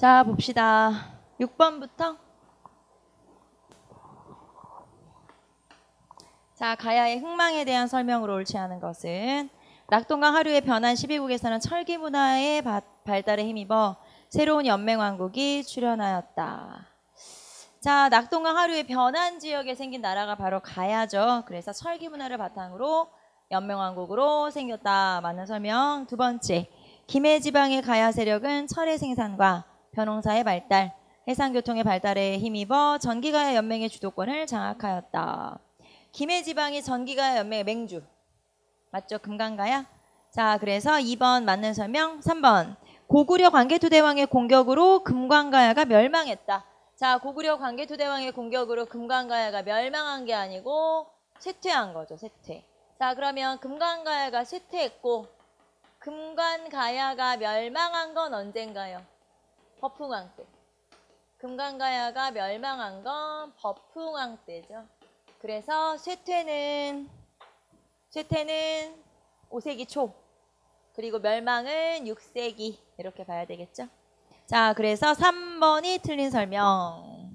자, 봅시다. 6번부터. 자, 가야의 흥망에 대한 설명으로 옳지 않은 것은 낙동강 하류의 변한 12국에서는 철기 문화의 발달에 힘입어 새로운 연맹왕국이 출현하였다. 자, 낙동강 하류의 변한 지역에 생긴 나라가 바로 가야죠. 그래서 철기 문화를 바탕으로 연맹왕국으로 생겼다. 맞는 설명. 두 번째, 김해지방의 가야 세력은 철의 생산과 벼농사의 발달, 해상교통의 발달에 힘입어 전기가야 연맹의 주도권을 장악하였다. 김해지방이 전기가야 연맹의 맹주. 맞죠? 금강가야? 자, 그래서 2번 맞는 설명. 3번, 고구려 광개토대왕의 공격으로 금강가야가 멸망했다. 자, 고구려 광개토대왕의 공격으로 금강가야가 멸망한 게 아니고 쇠퇴한 거죠. 쇠퇴. 자, 그러면 금강가야가 쇠퇴했고 금관가야가 멸망한 건 언젠가요? 법흥왕 때. 금강가야가 멸망한 건 법흥왕 때죠. 그래서 쇠퇴는 5세기 초, 그리고 멸망은 6세기, 이렇게 봐야 되겠죠. 자, 그래서 3번이 틀린 설명.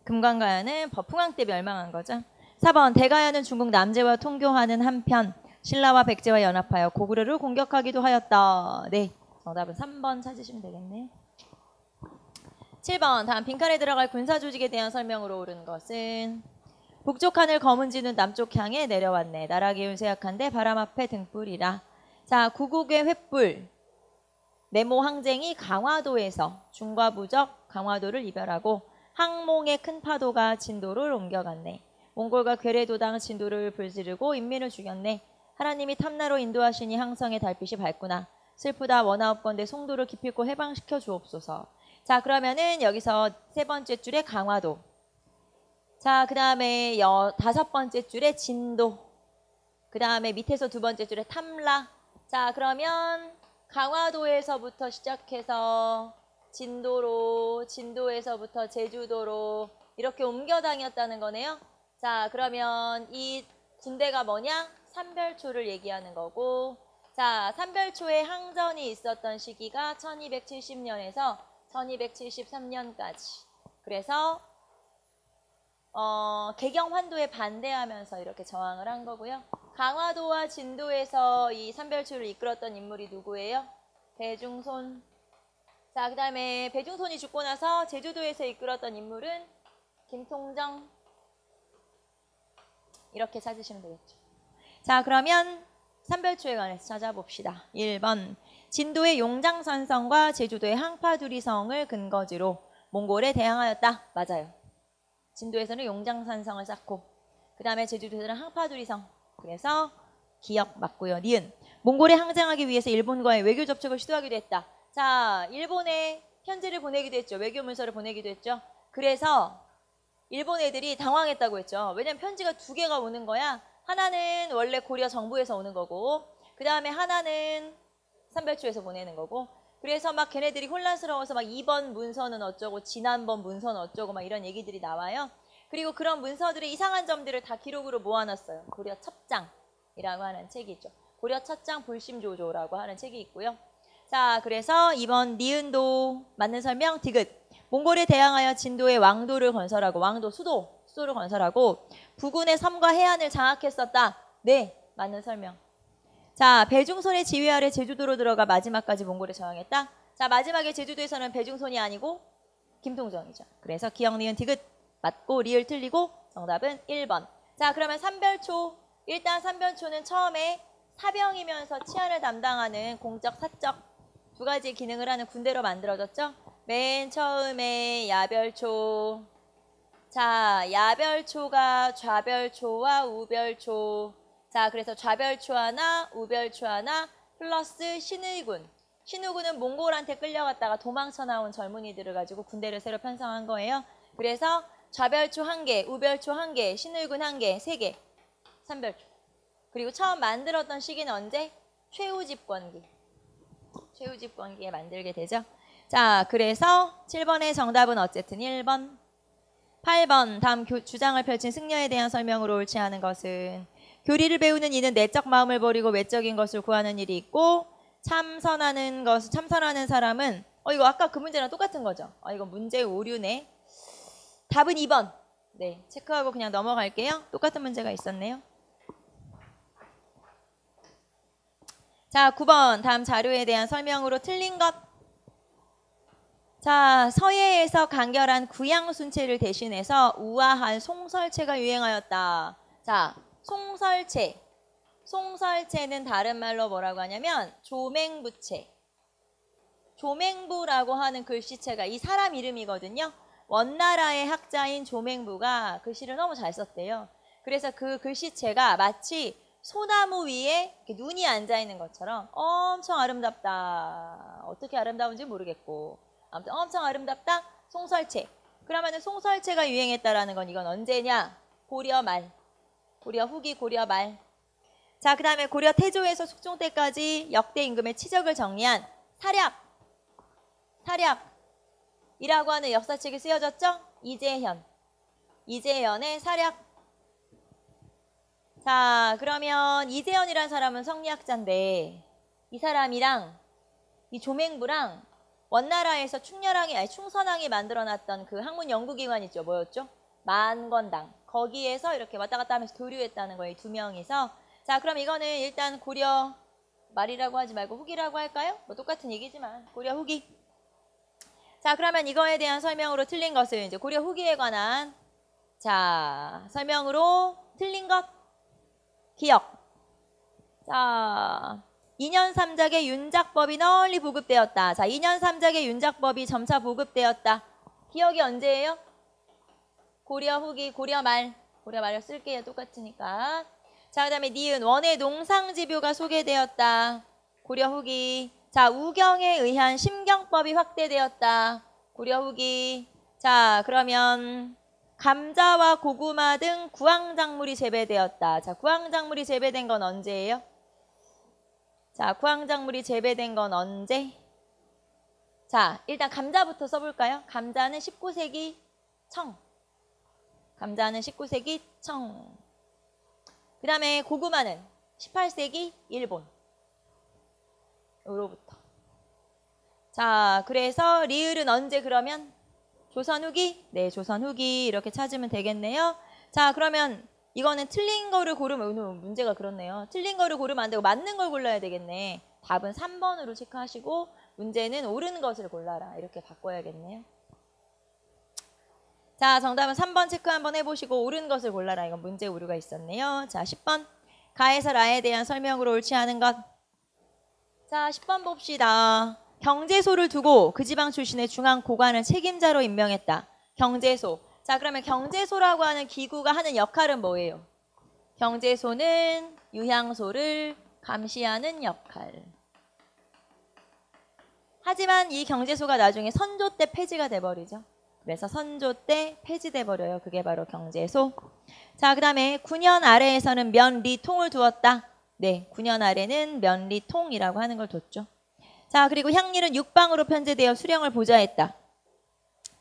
금강가야는 법흥왕 때 멸망한 거죠. 4번, 대가야는 중국 남제와 통교하는 한편 신라와 백제와 연합하여 고구려를 공격하기도 하였다. 네, 정답은 3번 찾으시면 되겠네요. 7번, 다음 빈칸에 들어갈 군사조직에 대한 설명으로 옳은 것은 북쪽 하늘 검은 지는 남쪽 향해 내려왔네. 나라 기운 쇠약한데 바람 앞에 등불이라. 자, 구국의 횃불 네모 항쟁이 강화도에서 중과 부적 강화도를 이별하고 항몽의 큰 파도가 진도를 옮겨갔네. 몽골과 괴뢰도당 진도를 불지르고 인민을 죽였네. 하나님이 탐나로 인도하시니 항성의 달빛이 밝구나. 슬프다 원하옵건대 송도를 기필코 해방시켜 주옵소서. 자, 그러면은 여기서 세 번째 줄에 강화도. 자, 그 다음에 다섯 번째 줄에 진도. 그 다음에 밑에서 두 번째 줄에 탐라. 자, 그러면 강화도에서부터 시작해서 진도로, 진도에서부터 제주도로 이렇게 옮겨 다녔다는 거네요. 자, 그러면 이 군대가 뭐냐? 삼별초를 얘기하는 거고, 자, 삼별초에 항전이 있었던 시기가 1270년에서 1273년까지. 그래서 개경환도에 반대하면서 이렇게 저항을 한 거고요. 강화도와 진도에서 이 삼별초를 이끌었던 인물이 누구예요? 배중손. 자, 그 다음에 배중손이 죽고 나서 제주도에서 이끌었던 인물은 김통정. 이렇게 찾으시면 되겠죠. 자, 그러면 삼별초에 관해서 찾아봅시다. 1번, 진도의 용장산성과 제주도의 항파두리성을 근거지로 몽골에 대항하였다. 맞아요. 진도에서는 용장산성을 쌓고, 그 다음에 제주도에서는 항파두리성. 그래서 기억 맞고요. 니은, 몽골에 항쟁하기 위해서 일본과의 외교 접촉을 시도하기도 했다. 자, 일본에 편지를 보내기도 했죠. 외교 문서를 보내기도 했죠. 그래서 일본 애들이 당황했다고 했죠. 왜냐면 편지가 두 개가 오는 거야. 하나는 원래 고려 정부에서 오는 거고, 그 다음에 하나는 삼별초에서 보내는 거고. 그래서 막 걔네들이 혼란스러워서 막 2번 문서는 어쩌고 지난번 문서는 어쩌고 막 이런 얘기들이 나와요. 그리고 그런 문서들의 이상한 점들을 다 기록으로 모아놨어요. 고려 첩장이라고 하는 책이 있죠. 고려 첩장 불심조조라고 하는 책이 있고요. 자, 그래서 2번 니은도 맞는 설명 디귿. 몽골에 대항하여 진도의 왕도를 건설하고, 왕도 수도를 건설하고 부근의 섬과 해안을 장악했었다. 네, 맞는 설명. 자, 배중손의 지휘 아래 제주도로 들어가 마지막까지 몽골에 저항했다. 자, 마지막에 제주도에서는 배중손이 아니고 김통정이죠. 그래서 기억 니은 디귿 맞고 리을 틀리고 정답은 1번. 자, 그러면 삼별초. 일단 삼별초는 처음에 사병이면서 치안을 담당하는 공적, 사적 두 가지 기능을 하는 군대로 만들어졌죠. 맨 처음에 야별초. 자, 야별초가 좌별초와 우별초. 자, 그래서 좌별초 하나, 우별초 하나, 플러스 신의군. 신의군은 몽골한테 끌려갔다가 도망쳐 나온 젊은이들을 가지고 군대를 새로 편성한 거예요. 그래서 좌별초 1개, 우별초 1개, 신의군 1개, 3개. 삼별초. 그리고 처음 만들었던 시기는 언제? 최우집권기. 최우집권기에 만들게 되죠. 자, 그래서 7번의 정답은 어쨌든 1번. 8번, 다음 주장을 펼친 승려에 대한 설명으로 옳지 않은 것은 교리를 배우는 이는 내적 마음을 버리고 외적인 것을 구하는 일이 있고 참선하는 사람은 이거 아까 그 문제랑 똑같은 거죠. 이거 문제 오류네. 답은 2번. 네, 체크하고 그냥 넘어갈게요. 똑같은 문제가 있었네요. 자, 9번 다음 자료에 대한 설명으로 틀린 것. 자, 서예에서 간결한 구양순체를 대신해서 우아한 송설체가 유행하였다. 자, 송설체. 송설체는 다른 말로 뭐라고 하냐면 조맹부체. 조맹부라고 하는 글씨체가 이 사람 이름이거든요. 원나라의 학자인 조맹부가 글씨를 너무 잘 썼대요. 그래서 그 글씨체가 마치 소나무 위에 이렇게 눈이 앉아있는 것처럼 엄청 아름답다. 어떻게 아름다운지 모르겠고 아무튼 엄청 아름답다. 송설체. 그러면 송설체가 유행했다라는 건 이건 언제냐? 고려 말. 고려 후기, 고려 말. 자, 그 다음에 고려 태조에서 숙종 때까지 역대 임금의 치적을 정리한 사략이라고 하는 역사책이 쓰여졌죠? 이재현의 사략. 자, 그러면 이재현이라는 사람은 성리학자인데 이 사람이랑 이 조맹부랑 원나라에서 충선왕이 만들어놨던 그 학문 연구기관 있죠. 뭐였죠? 만건당. 거기에서 이렇게 왔다 갔다 하면서 교류했다는 거예요. 두 명이서. 자, 그럼 이거는 일단 고려 말이라고 하지 말고 후기라고 할까요? 뭐 똑같은 얘기지만 고려 후기. 자, 그러면 이거에 대한 설명으로 틀린 것을 이제 고려 후기에 관한 자, 설명으로 틀린 것 기억. 자, 2년 3작의 윤작법이 널리 보급되었다. 자, 2년 3작의 윤작법이 점차 보급되었다. 기억이 언제예요? 고려 후기, 고려 말을 쓸게요. 똑같으니까. 자, 그 다음에 니은 원의 농상지표가 소개되었다. 고려 후기. 자, 우경에 의한 심경법이 확대되었다. 고려 후기. 자, 그러면 감자와 고구마 등 구황작물이 재배되었다. 자, 구황작물이 재배된 건 언제예요? 자, 구황작물이 재배된 건 언제? 자, 일단 감자부터 써볼까요? 감자는 19세기 청. 감자는 19세기 청. 그 다음에 고구마는 18세기 일본. 으로부터. 자, 그래서 리을은 언제 그러면? 조선 후기? 네, 조선 후기 이렇게 찾으면 되겠네요. 자, 그러면 이거는 틀린 거를 고르면 문제가 그렇네요. 틀린 거를 고르면 안 되고 맞는 걸 골라야 되겠네. 답은 3번으로 체크하시고 문제는 옳은 것을 골라라. 이렇게 바꿔야겠네요. 자, 정답은 3번 체크 한번 해보시고 옳은 것을 골라라. 이건 문제 오류가 있었네요. 자, 10번. 가에서 라에 대한 설명으로 옳지 않은 것. 자, 10번 봅시다. 경제소를 두고 그 지방 출신의 중앙 고관을 책임자로 임명했다. 경제소. 자, 그러면 경제소라고 하는 기구가 하는 역할은 뭐예요? 경제소는 유향소를 감시하는 역할. 하지만 이 경제소가 나중에 선조 때 폐지가 돼버리죠. 그래서 선조 때 폐지돼 버려요. 그게 바로 경제소. 자, 그 다음에 9년 아래에서는 면리통을 두었다. 네, 9년 아래는 면리통이라고 하는 걸 뒀죠. 자, 그리고 향리는 육방으로 편제되어 수령을 보좌했다.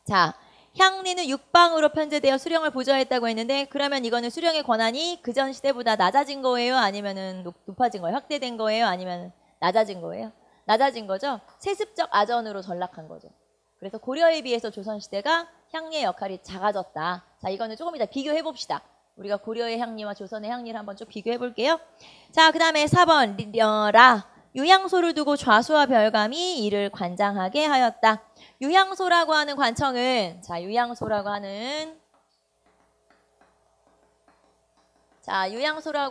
자, 향리는 육방으로 편제되어 수령을 보좌했다고 했는데 그러면 이거는 수령의 권한이 그전 시대보다 낮아진 거예요? 아니면은 높아진 거예요? 확대된 거예요? 아니면 낮아진 거예요? 낮아진 거죠? 세습적 아전으로 전락한 거죠. 그래서 고려에 비해서 조선시대가 향리의 역할이 작아졌다. 자, 이거는 조금 이따 비교해 봅시다. 우리가 고려의 향리와 조선의 향리를 한번 쭉 비교해 볼게요. 자, 그 다음에 4번 라. 유향소를 두고 좌수와 별감이 이를 관장하게 하였다. 유향소라고 하는 관청은 유향소라고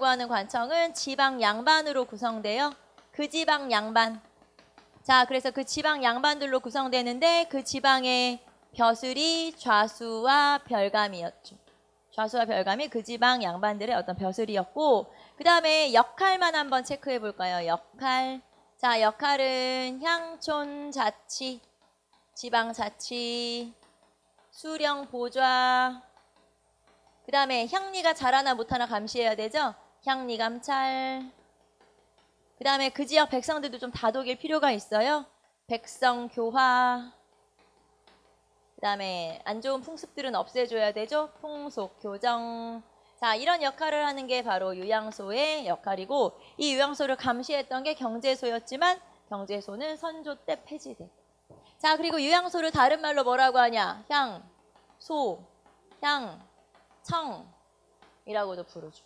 하는 관청은 지방 양반으로 구성되어 그 지방 양반. 자, 그래서 그 지방 양반들로 구성되는데 그 지방의 벼슬이 좌수와 별감이었죠. 좌수와 별감이 그 지방 양반들의 어떤 벼슬이었고 그 다음에 역할만 한번 체크해 볼까요? 역할. 자, 역할은 향촌자치, 지방자치, 수령보좌. 그 다음에 향리가 잘하나 못하나 감시해야 되죠? 향리감찰. 그 다음에 그 지역 백성들도 좀 다독일 필요가 있어요. 백성교화. 그 다음에 안 좋은 풍습들은 없애줘야 되죠. 풍속교정. 자, 이런 역할을 하는 게 바로 유향소의 역할이고 이 유향소를 감시했던 게 경제소였지만 경제소는 선조 때 폐지됐고 자, 그리고 유향소를 다른 말로 뭐라고 하냐? 향, 소, 향, 청이라고도 부르죠.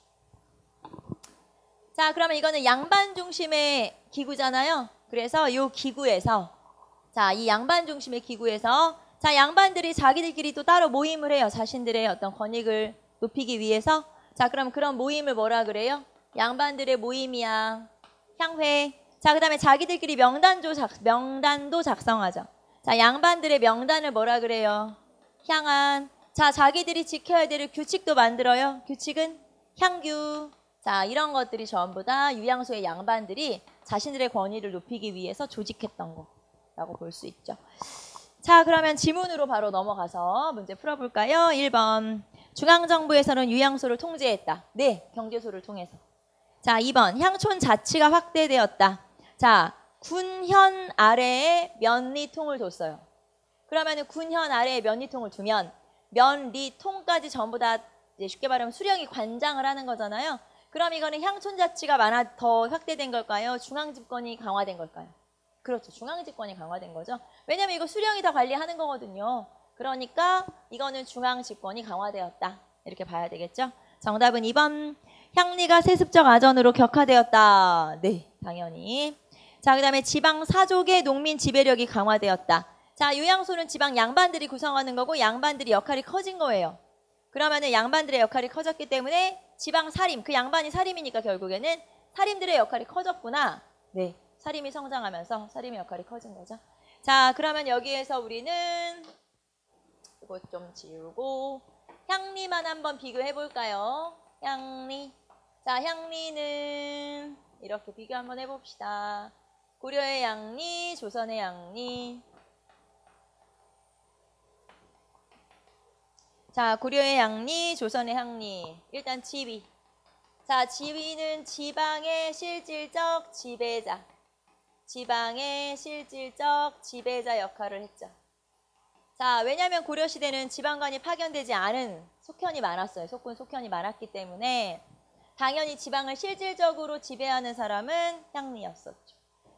자, 그러면 이거는 양반 중심의 기구잖아요. 그래서 이 기구에서, 자, 이 양반 중심의 기구에서, 자, 양반들이 자기들끼리 또 따로 모임을 해요. 자신들의 어떤 권익을 높이기 위해서. 자, 그럼 그런 모임을 뭐라 그래요? 양반들의 모임이야. 향회. 자, 그 다음에 자기들끼리 명단도 작성하죠. 자, 양반들의 명단을 뭐라 그래요? 향안. 자, 자기들이 지켜야 될 규칙도 만들어요. 규칙은 향규. 자, 이런 것들이 전부 다 유양소의 양반들이 자신들의 권위를 높이기 위해서 조직했던 거라고 볼 수 있죠. 자, 그러면 지문으로 바로 넘어가서 문제 풀어볼까요? 1번. 중앙정부에서는 유양소를 통제했다. 네, 경제소를 통해서. 자, 2번. 향촌 자치가 확대되었다. 자, 군현 아래에 면리통을 뒀어요. 그러면 군현 아래에 면리통을 두면 면리통까지 전부 다 이제 쉽게 말하면 수령이 관장을 하는 거잖아요. 그럼 이거는 향촌 자치가 더 확대된 걸까요? 중앙집권이 강화된 걸까요? 그렇죠. 중앙집권이 강화된 거죠. 왜냐면 이거 수령이 다 관리하는 거거든요. 그러니까 이거는 중앙집권이 강화되었다. 이렇게 봐야 되겠죠. 정답은 2번. 향리가 세습적 아전으로 격화되었다. 네, 당연히. 자, 그 다음에 지방 사족의 농민 지배력이 강화되었다. 자, 유양소는 지방 양반들이 구성하는 거고 양반들이 역할이 커진 거예요. 그러면은 양반들의 역할이 커졌기 때문에 지방 사림, 그 양반이 사림이니까 결국에는 사림들의 역할이 커졌구나. 네, 사림이 성장하면서 사림의 역할이 커진 거죠. 자, 그러면 여기에서 우리는 이거 좀 지우고 향리만 한번 비교해 볼까요? 향리. 자, 향리는 이렇게 비교 한번 해봅시다. 고려의 향리, 조선의 향리. 자, 고려의 향리, 조선의 향리. 일단 지위. 자, 지위는 지방의 실질적 지배자. 지방의 실질적 지배자 역할을 했죠. 자, 왜냐하면 고려시대는 지방관이 파견되지 않은 속현이 많았어요. 속현이 많았기 때문에 당연히 지방을 실질적으로 지배하는 사람은 향리였었죠.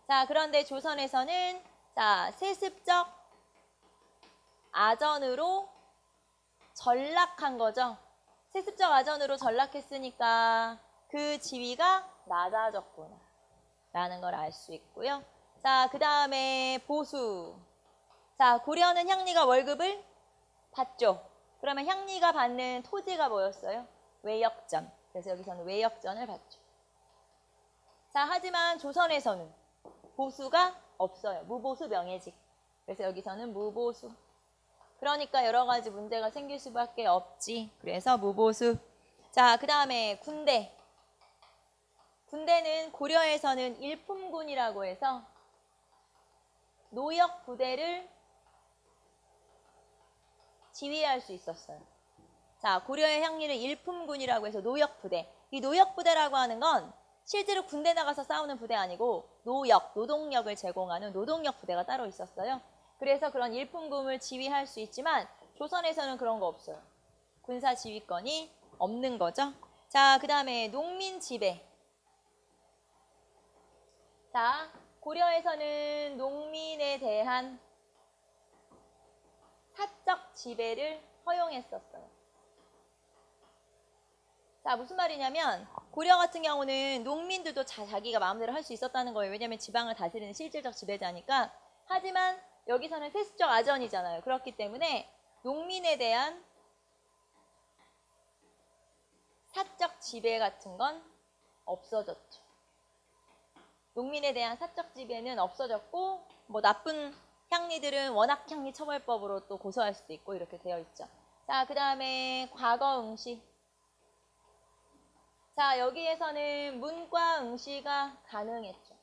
자, 그런데 조선에서는 자, 세습적 아전으로 전락한 거죠. 세습적 아전으로 전락했으니까 그 지위가 낮아졌구나 라는 걸 알 수 있고요. 자, 그 다음에 보수. 자, 고려는 향리가 월급을 받죠. 그러면 향리가 받는 토지가 뭐였어요? 외역전. 그래서 여기서는 외역전을 받죠. 자, 하지만 조선에서는 보수가 없어요. 무보수 명예직. 그래서 여기서는 무보수. 그러니까 여러 가지 문제가 생길 수밖에 없지. 그래서 무보수. 자, 그 다음에 군대. 군대는 고려에서는 일품군이라고 해서 노역 부대를 지휘할 수 있었어요. 자, 고려의 향리는 일품군이라고 해서 노역 부대. 이 노역 부대라고 하는 건 실제로 군대 나가서 싸우는 부대 아니고 노역, 노동력을 제공하는 노동력 부대가 따로 있었어요. 그래서 그런 일품군을 지휘할 수 있지만 조선에서는 그런 거 없어요. 군사 지휘권이 없는 거죠. 자, 그 다음에 농민 지배. 자, 고려에서는 농민에 대한 사적 지배를 허용했었어요. 자, 무슨 말이냐면 고려 같은 경우는 농민들도 자기가 마음대로 할 수 있었다는 거예요. 왜냐하면 지방을 다스리는 실질적 지배자니까. 하지만 여기서는 세습적 아전이잖아요. 그렇기 때문에 농민에 대한 사적 지배 같은 건 없어졌죠. 농민에 대한 사적 지배는 없어졌고 뭐 나쁜 향리들은 원학향리 처벌법으로 또 고소할 수도 있고 이렇게 되어 있죠. 자, 그 다음에 과거 응시. 자, 여기에서는 문과 응시가 가능했죠.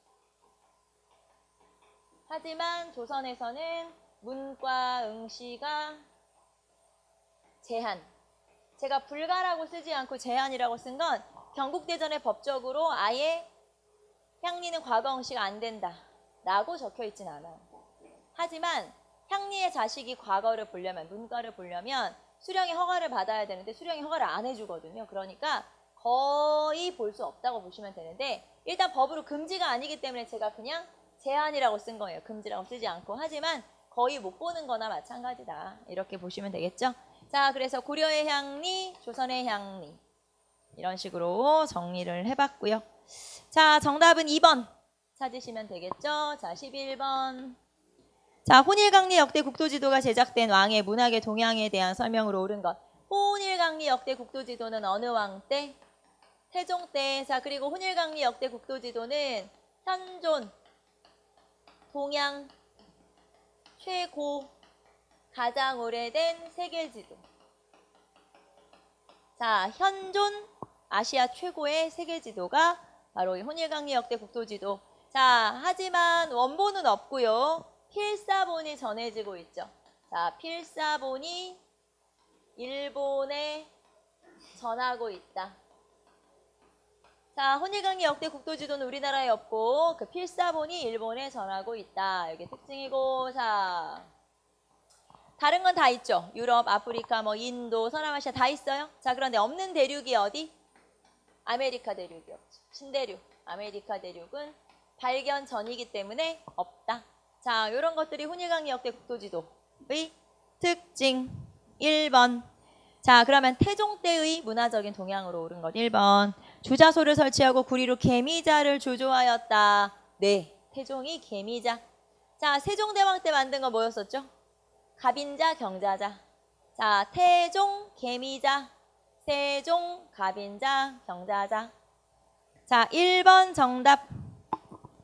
하지만 조선에서는 문과 응시가 제한. 제가 불가라고 쓰지 않고 제한이라고 쓴 건 경국대전의 법적으로 아예 향리는 과거 응시가 안 된다 라고 적혀 있진 않아요. 하지만 향리의 자식이 과거를 보려면, 문과를 보려면 수령의 허가를 받아야 되는데 수령이 허가를 안 해주거든요. 그러니까 거의 볼 수 없다고 보시면 되는데 일단 법으로 금지가 아니기 때문에 제가 그냥 제한이라고 쓴 거예요. 금지라고 쓰지 않고. 하지만 거의 못 보는 거나 마찬가지다. 이렇게 보시면 되겠죠. 자, 그래서 고려의 향리, 조선의 향리 이런 식으로 정리를 해봤고요. 자, 정답은 2번 찾으시면 되겠죠. 자, 11번. 자, 혼일강리 역대 국도지도가 제작된 왕의 문학의 동향에 대한 설명으로 옳은 것. 혼일강리 역대 국도지도는 어느 왕 때? 태종 때. 자, 그리고 혼일강리 역대 국도지도는 현존, 동양, 최고, 가장 오래된 세계지도. 자, 현존 아시아 최고의 세계지도가 바로 이 혼일강리 역대 국도지도. 자, 하지만 원본은 없고요. 필사본이 전해지고 있죠. 자, 필사본이 일본에 전하고 있다. 자, 혼일강리 역대 국도지도는 우리나라에 없고 그 필사본이 일본에 전하고 있다. 이게 특징이고, 자, 다른 건 다 있죠. 유럽, 아프리카, 뭐 인도, 서남아시아 다 있어요. 자, 그런데 없는 대륙이 어디? 아메리카 대륙이 없죠. 신대륙, 아메리카 대륙은 발견 전이기 때문에 없다. 자, 이런 것들이 혼일강리 역대 국도지도의 특징. 1번. 자, 그러면 태종 때의 문화적인 동향으로 옳은 것. 1번. 주자소를 설치하고 구리로 개미자를 주조하였다. 네, 태종이 개미자. 자, 세종대왕 때 만든 거 뭐였었죠? 갑인자, 경자자. 자, 태종, 개미자. 세종, 갑인자, 경자자. 자, 1번 정답.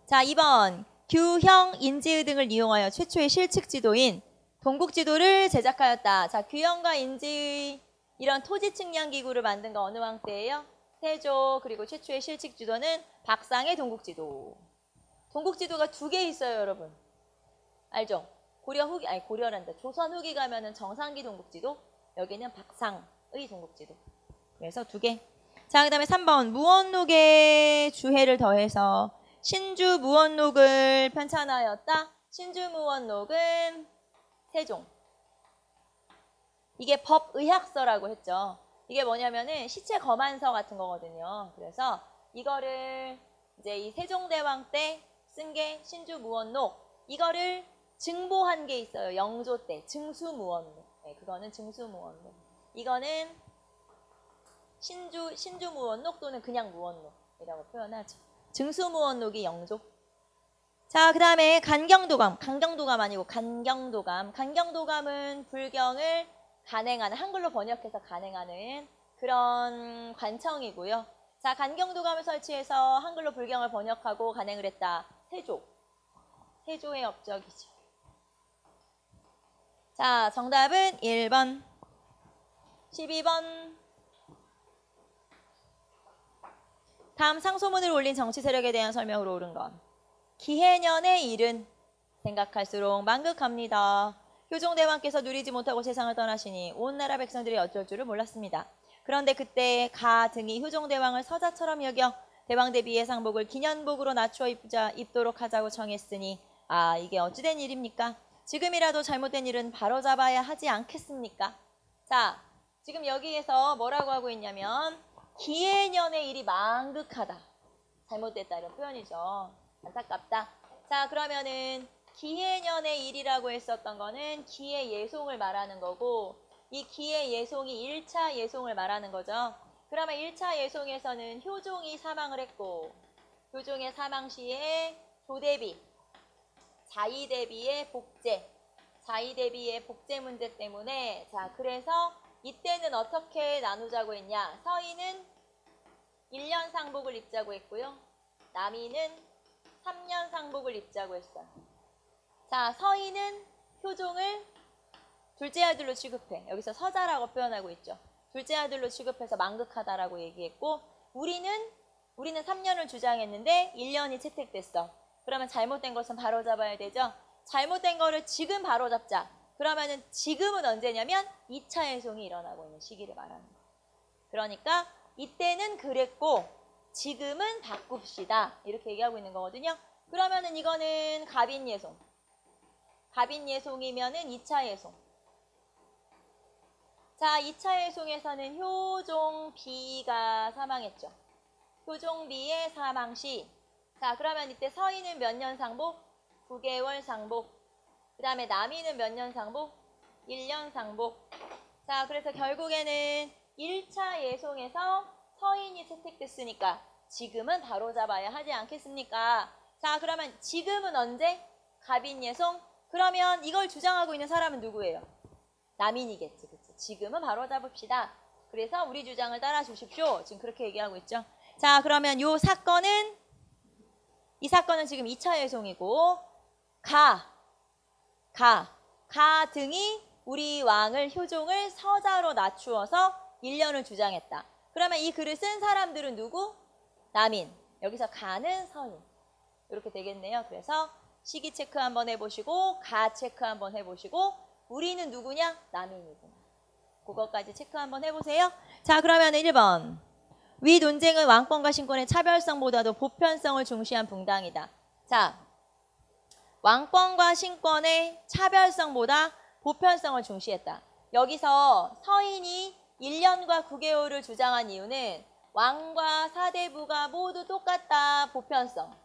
자, 2번. 규형, 인지의 등을 이용하여 최초의 실측지도인 동국지도를 제작하였다. 자, 규형과 인지의 이런 토지 측량 기구를 만든 거 어느 왕 때예요? 세조. 그리고 최초의 실측지도는 박상의 동국지도. 동국지도가 2개 있어요, 여러분. 알죠? 고려 후기, 아니 고려란다. 조선 후기 가면은 정상기 동국지도, 여기는 박상의 동국지도. 그래서 2개. 자, 그 다음에 3번. 무원록에 주해를 더해서 신주 무원록을 편찬하였다. 신주 무원록은 세종. 이게 법의학서라고 했죠. 이게 뭐냐면은 시체 검안서 같은 거거든요. 그래서 이거를 이제 이 세종대왕 때 쓴 게 신주 무원록. 이거를 증보한 게 있어요. 영조 때 증수 무원록. 네, 그거는 증수 무원록. 이거는 신주 무원록 또는 그냥 무원록이라고 표현하죠. 증수 무원록이 영조. 자, 그 다음에 간경도감. 강경도감 아니고 간경도감. 간경도감은 불경을 간행하는, 한글로 번역해서 간행하는 그런 관청이고요. 자, 간경도감을 설치해서 한글로 불경을 번역하고 간행을 했다. 세조. 세조의 업적이죠. 자, 정답은 1번. 12번. 다음 상소문을 올린 정치 세력에 대한 설명으로 옳은 것. 기해년의 일은 생각할수록 만극합니다. 효종대왕께서 누리지 못하고 세상을 떠나시니 온 나라 백성들이 어쩔 줄을 몰랐습니다. 그런데 그때 가 등이 효종대왕을 서자처럼 여겨 대왕 대비 예상복을 기년복으로 낮추어 입도록 하자고 청했으니, 아, 이게 어찌된 일입니까? 지금이라도 잘못된 일은 바로잡아야 하지 않겠습니까? 자, 지금 여기에서 뭐라고 하고 있냐면 기해년의 일이 만극하다. 잘못됐다 이런 표현이죠. 안타깝다. 자, 그러면은 기해년의 일이라고 했었던 거는 기해 예송을 말하는 거고, 이 기해 예송이 1차 예송을 말하는 거죠. 그러면 1차 예송에서는 효종이 사망을 했고, 효종의 사망 시에 조대비, 자의대비의 복제, 자의대비의 복제 문제 때문에, 자, 그래서 이때는 어떻게 나누자고 했냐. 서인은 1년 상복을 입자고 했고요. 남인은 3년 상복을 입자고 했어요. 자, 서인은 효종을 둘째 아들로 취급해. 여기서 서자라고 표현하고 있죠. 둘째 아들로 취급해서 만극하다라고 얘기했고, 우리는 3년을 주장했는데 1년이 채택됐어. 그러면 잘못된 것은 바로잡아야 되죠. 잘못된 거를 지금 바로잡자. 그러면은 지금은 언제냐면 2차 예송이 일어나고 있는 시기를 말하는 거예요. 그러니까 이때는 그랬고 지금은 바꿉시다. 이렇게 얘기하고 있는 거거든요. 그러면은 이거는 갑인 예송. 갑인 예송이면은 2차 예송. 자, 2차 예송에서는 효종비가 사망했죠. 효종비의 사망 시. 자, 그러면 이때 서인은 몇 년 상복? 9개월 상복. 그 다음에 남이는 몇 년 상복? 1년 상복. 자, 그래서 결국에는 1차 예송에서 서인이 채택됐으니까 지금은 바로잡아야 하지 않겠습니까? 자, 그러면 지금은 언제? 갑인 예송? 그러면 이걸 주장하고 있는 사람은 누구예요? 남인이겠지. 그치? 지금은 바로잡읍시다. 그래서 우리 주장을 따라 주십시오. 지금 그렇게 얘기하고 있죠. 자, 그러면 이 사건은 지금 2차 예송이고 가 등이 우리 왕을 효종을 서자로 낮추어서 1년을 주장했다. 그러면 이 글을 쓴 사람들은 누구? 남인. 여기서 가는 서인. 이렇게 되겠네요. 그래서 시기 체크 한번 해보시고 가 체크 한번 해보시고 우리는 누구냐? 남인이구나. 그것까지 체크 한번 해보세요. 자, 그러면 1번. 위 논쟁은 왕권과 신권의 차별성보다도 보편성을 중시한 붕당이다. 자, 왕권과 신권의 차별성보다 보편성을 중시했다. 여기서 서인이 1년과 9개월을 주장한 이유는 왕과 사대부가 모두 똑같다. 보편성.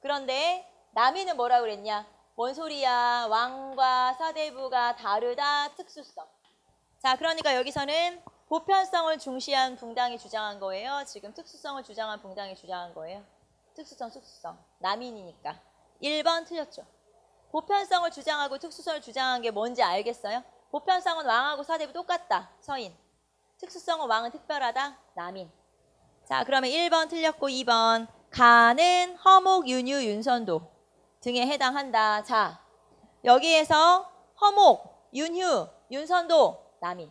그런데 남인은 뭐라고 그랬냐? 뭔 소리야? 왕과 사대부가 다르다. 특수성. 자, 그러니까 여기서는 보편성을 중시한 붕당이 주장한 거예요. 지금 특수성을 주장한 붕당이 주장한 거예요. 특수성. 남인이니까. 1번 틀렸죠. 보편성을 주장하고 특수성을 주장한 게 뭔지 알겠어요? 보편성은 왕하고 사대부 똑같다. 서인. 특수성은 왕은 특별하다. 남인. 자, 그러면 1번 틀렸고 2번. 가는 허목, 윤유, 윤선도 등에 해당한다. 자, 여기에서 허목, 윤휴, 윤선도, 남인.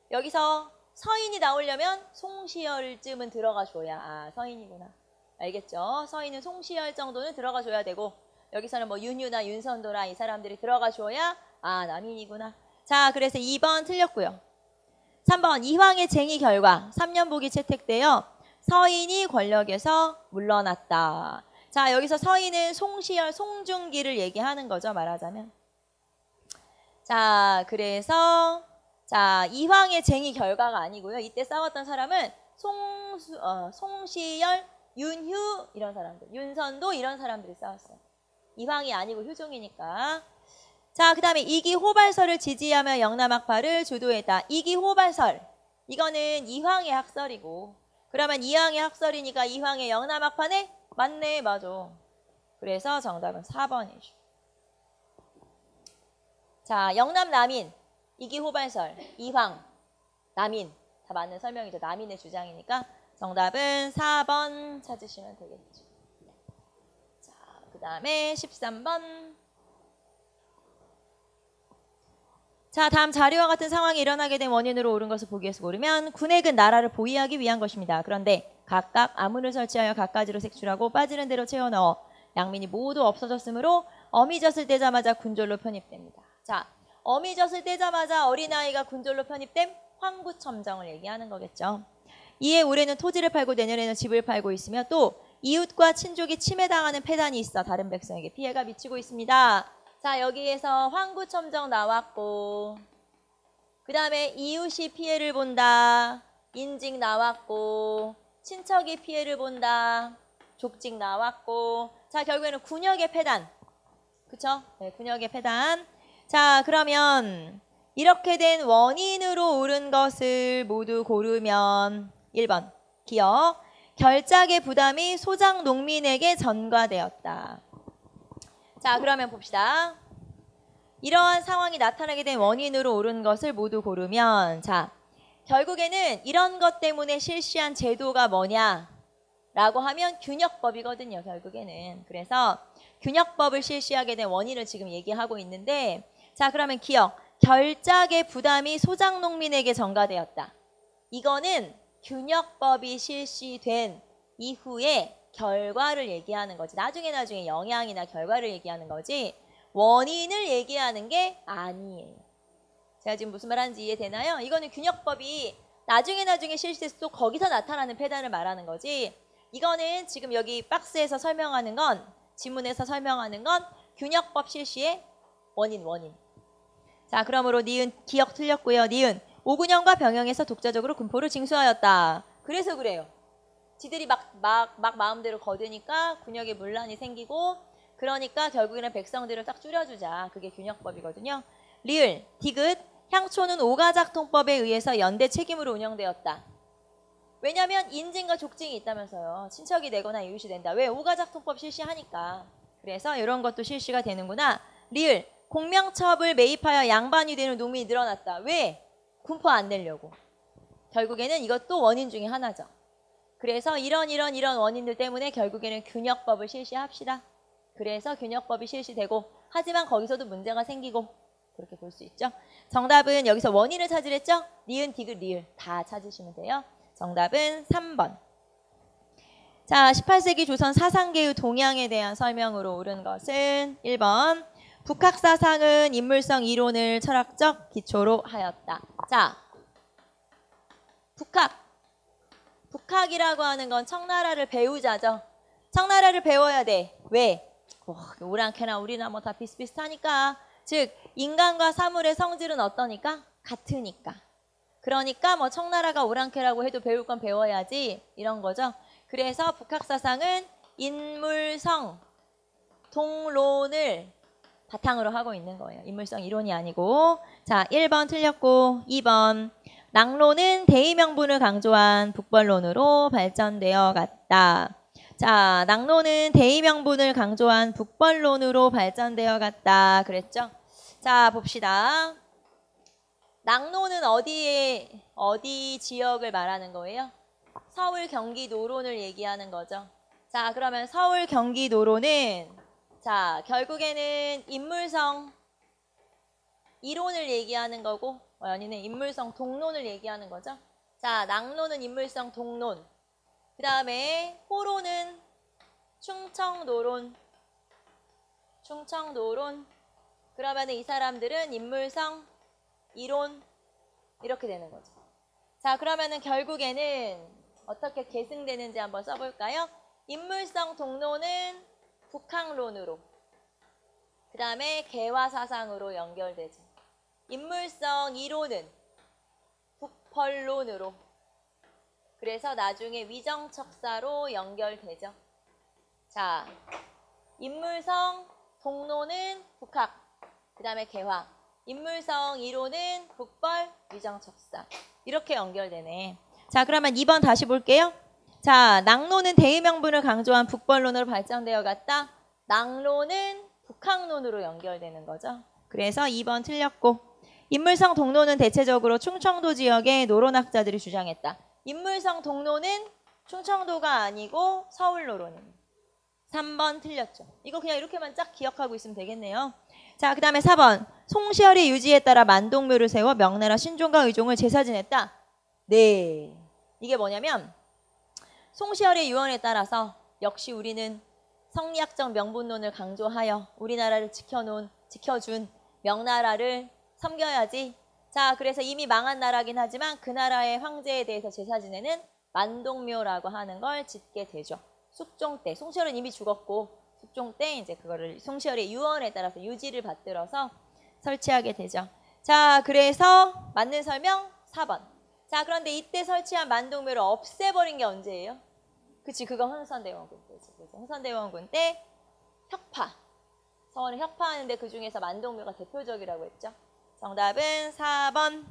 여기서 서인이 나오려면 송시열쯤은 들어가줘야 서인이구나. 알겠죠? 서인은 송시열 정도는 들어가줘야 되고 여기서는 뭐 윤휴나 윤선도라 이 사람들이 들어가줘야 남인이구나. 자, 그래서 2번 틀렸고요. 3번 이황의 쟁의 결과 3년복이 채택되어 서인이 권력에서 물러났다. 자, 여기서 서인은 송시열, 송중기를 얘기하는 거죠. 말하자면. 자, 그래서 이황의 쟁의 결과가 아니고요. 이때 싸웠던 사람은 송시열, 윤휴 이런 사람들, 윤선도 이런 사람들이 싸웠어요. 이황이 아니고 효종이니까. 자, 그 다음에 이기호발설을 지지하며 영남학파를 주도했다. 이기호발설. 이거는 이황의 학설이고 그러면 이황의 학설이니까 이황의 영남학파네? 맞네. 맞아. 그래서 정답은 4번이죠. 자, 영남 남인, 이기호발설, 이황, 남인. 다 맞는 설명이죠. 남인의 주장이니까 정답은 4번 찾으시면 되겠죠. 자, 그 다음에 13번. 자, 다음 자료와 같은 상황이 일어나게 된 원인으로 옳은 것을 보기에서 고르면 군액은 나라를 보위하기 위한 것입니다. 그런데 각각 아문을 설치하여 갖가지로 색출하고 빠지는 대로 채워 넣어 양민이 모두 없어졌으므로 어미 젖을 떼자마자 군졸로 편입됩니다. 자, 어미 젖을 떼자마자 어린아이가 군졸로 편입됨? 황구첨정을 얘기하는 거겠죠. 이에 올해는 토지를 팔고 내년에는 집을 팔고 있으며 또 이웃과 친족이 침해당하는 폐단이 있어 다른 백성에게 피해가 미치고 있습니다. 자, 여기에서 황구첨정 나왔고 그 다음에 이웃이 피해를 본다. 인직 나왔고 친척이 피해를 본다. 족직 나왔고 자, 결국에는 군역의 폐단. 그쵸? 네, 군역의 폐단. 자, 그러면 이렇게 된 원인으로 옳은 것을 모두 고르면 1번 기억. 결작의 부담이 소장 농민에게 전가되었다. 자, 그러면 봅시다. 이러한 상황이 나타나게 된 원인으로 옳은 것을 모두 고르면 자, 결국에는 이런 것 때문에 실시한 제도가 뭐냐라고 하면 균역법이거든요. 결국에는. 그래서 균역법을 실시하게 된 원인을 지금 얘기하고 있는데 자, 그러면 기억. 결작의 부담이 소장농민에게 전가되었다. 이거는 균역법이 실시된 이후에 결과를 얘기하는 거지. 나중에 영향이나 결과를 얘기하는 거지 원인을 얘기하는 게 아니에요. 제가 지금 무슨 말 하는지 이해되나요? 이거는 균역법이 나중에 실시돼서 또 거기서 나타나는 폐단을 말하는 거지 이거는 지금 여기 박스에서 설명하는 건 지문에서 설명하는 건 균역법 실시의 원인. 자, 그러므로 니은 기억 틀렸고요. 니은 오군영과 병영에서 독자적으로 군포를 징수하였다. 그래서 그래요. 지들이 막 마음대로 거두니까 군역에 문란이 생기고 그러니까 결국에는 백성들을 딱 줄여주자. 그게 균역법이거든요. 리을, 디귿, 향초는 오가작통법에 의해서 연대 책임으로 운영되었다. 왜냐하면 인증과 족증이 있다면서요. 친척이 되거나 이웃이 된다. 왜? 오가작통법 실시하니까. 그래서 이런 것도 실시가 되는구나. 리을, 공명첩을 매입하여 양반이 되는 농민이 늘어났다. 왜? 군포 안 내려고. 결국에는 이것도 원인 중에 하나죠. 그래서 이런 원인들 때문에 결국에는 균역법을 실시합시다. 그래서 균역법이 실시되고, 하지만 거기서도 문제가 생기고, 그렇게 볼 수 있죠. 정답은 여기서 원인을 찾으랬죠? 니은, 디귿, 리을 다 찾으시면 돼요. 정답은 3번. 자, 18세기 조선 사상계의 동향에 대한 설명으로 옳은 것은 1번. 북학사상은 인물성 이론을 철학적 기초로 하였다. 자, 북학이라고 하는 건 청나라를 배우자죠. 청나라를 배워야 돼. 왜? 오랑캐나 우리나 뭐 다 비슷비슷하니까. 즉 인간과 사물의 성질은 어떠니까? 같으니까. 그러니까 뭐 청나라가 오랑캐라고 해도 배울 건 배워야지 이런 거죠. 그래서 북학사상은 인물성 동론을 바탕으로 하고 있는 거예요. 인물성 이론이 아니고. 자, 1번 틀렸고 2번. 랑론은 대의명분을 강조한 북벌론으로 발전되어 갔다. 자, 랑론은 대의명분을 강조한 북벌론으로 발전되어 갔다. 그랬죠? 자, 봅시다. 랑론은 어디 지역을 말하는 거예요? 서울, 경기, 노론을 얘기하는 거죠. 자, 그러면 서울, 경기, 노론은 자, 결국에는 인물성 이론을 얘기하는 거고 아니면 인물성 동론을 얘기하는 거죠. 자, 랑론은 인물성 동론. 그 다음에 호론은 충청노론. 그러면 이 사람들은 인물성 이론 이렇게 되는 거죠. 자, 그러면은 결국에는 어떻게 계승되는지 한번 써볼까요? 인물성 동론은 북학론으로, 그 다음에 개화사상으로 연결되죠. 인물성 이론은 북벌론으로, 그래서 나중에 위정척사로 연결되죠. 자, 인물성 동론은 북학, 그 다음에 개화. 인물성 이론은 북벌, 위정척사. 이렇게 연결되네. 자, 그러면 2번 다시 볼게요. 자, 랑론은 대의명분을 강조한 북벌론으로 발전되어 갔다. 랑론은 북학론으로 연결되는 거죠. 그래서 2번 틀렸고. 인물성 동론은 대체적으로 충청도 지역의 노론학자들이 주장했다. 인물성 동론은 충청도가 아니고 서울 노론입니다. 3번 틀렸죠. 이거 그냥 이렇게만 쫙 기억하고 있으면 되겠네요. 자, 그 다음에 4번. 송시열의 유지에 따라 만동묘를 세워 명나라 신종과 의종을 제사 지냈다. 네. 이게 뭐냐면 송시열의 유언에 따라서 역시 우리는 성리학적 명분론을 강조하여 우리나라를 지켜준 명나라를 섬겨야지. 자, 그래서 이미 망한 나라긴 하지만 그 나라의 황제에 대해서 제사 지내는 만동묘라고 하는 걸 짓게 되죠. 숙종 때. 송시열은 이미 죽었고 숙종 때 이제 그거를 송시열의 유언에 따라서 유지를 받들어서 설치하게 되죠. 자, 그래서 맞는 설명 4번. 자, 그런데 이때 설치한 만동묘를 없애버린 게 언제예요? 그치, 그거 흥선대원군 때지. 그래서 흥선대원군 때 혁파. 서원을 혁파하는데 그 중에서 만동묘가 대표적이라고 했죠. 정답은 4번.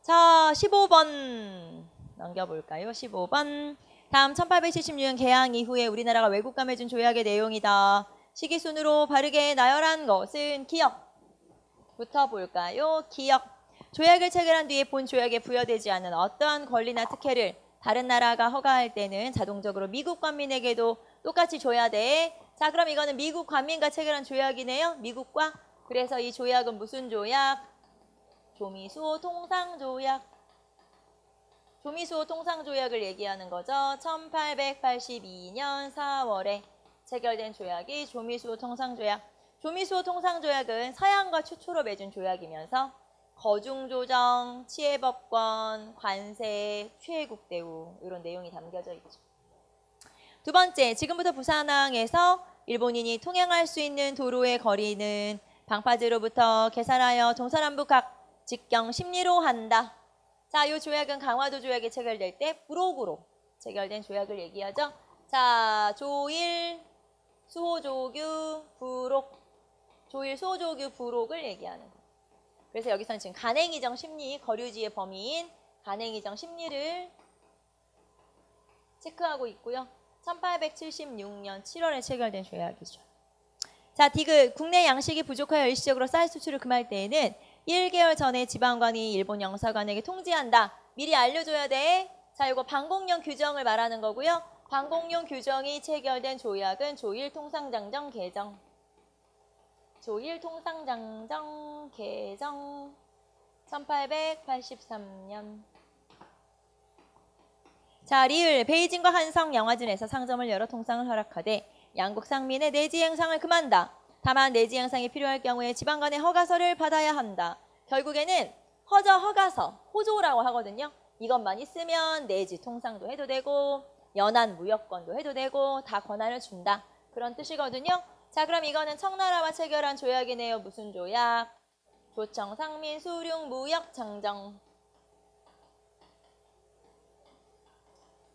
자, 15번 넘겨볼까요? 15번. 다음 1876년 개항 이후에 우리나라가 외국감해준 조약의 내용이다. 시기순으로 바르게 나열한 것은 기역부터 볼까요? 기역. 조약을 체결한 뒤에 본 조약에 부여되지 않은 어떠한 권리나 특혜를 다른 나라가 허가할 때는 자동적으로 미국 관민에게도 똑같이 줘야 돼. 자, 그럼 이거는 미국 관민과 체결한 조약이네요. 미국과. 그래서 이 조약은 무슨 조약? 조미수호 통상조약. 조미수호 통상조약을 얘기하는 거죠. 1882년 4월에 체결된 조약이 조미수호 통상조약. 조미수호 통상조약은 서양과 최초로 맺은 조약이면서 거중조정, 치해법권, 관세, 최애국 대우 이런 내용이 담겨져 있죠. 두 번째, 지금부터 부산항에서 일본인이 통행할 수 있는 도로의 거리는 방파제로부터 계산하여 동서남북 각 직경 10리로 한다. 자, 이 조약은 강화도 조약이 체결될 때 부록으로 체결된 조약을 얘기하죠. 자, 조일, 수호조규, 부록, 조일, 수호조규, 부록을 얘기하는 거예요. 그래서 여기서는 지금 간행이정 심리, 거류지의 범위인 간행이정 심리를 체크하고 있고요. 1876년 7월에 체결된 조약이죠. 자, 디귿. 국내 양식이 부족하여 일시적으로 쌀 수출을 금할 때에는 1개월 전에 지방관이 일본 영사관에게 통지한다. 미리 알려줘야 돼. 자, 이거 방공용 규정을 말하는 거고요. 방공용 규정이 체결된 조약은 조일통상장정 개정. 조일통상장정 개정 1883년. 자, 리을. 베이징과 한성 영화진에서 상점을 열어 통상을 허락하되 양국 상민의 내지 행상을 금한다. 다만 내지 행상이 필요할 경우에 지방간의 허가서를 받아야 한다. 결국에는 허가서, 호조라고 하거든요. 이것만 있으면 내지 통상도 해도 되고 연안 무역권도 해도 되고 다 권한을 준다. 그런 뜻이거든요. 자, 그럼 이거는 청나라와 체결한 조약이네요. 무슨 조약? 조청 상민 수륙 무역 장정.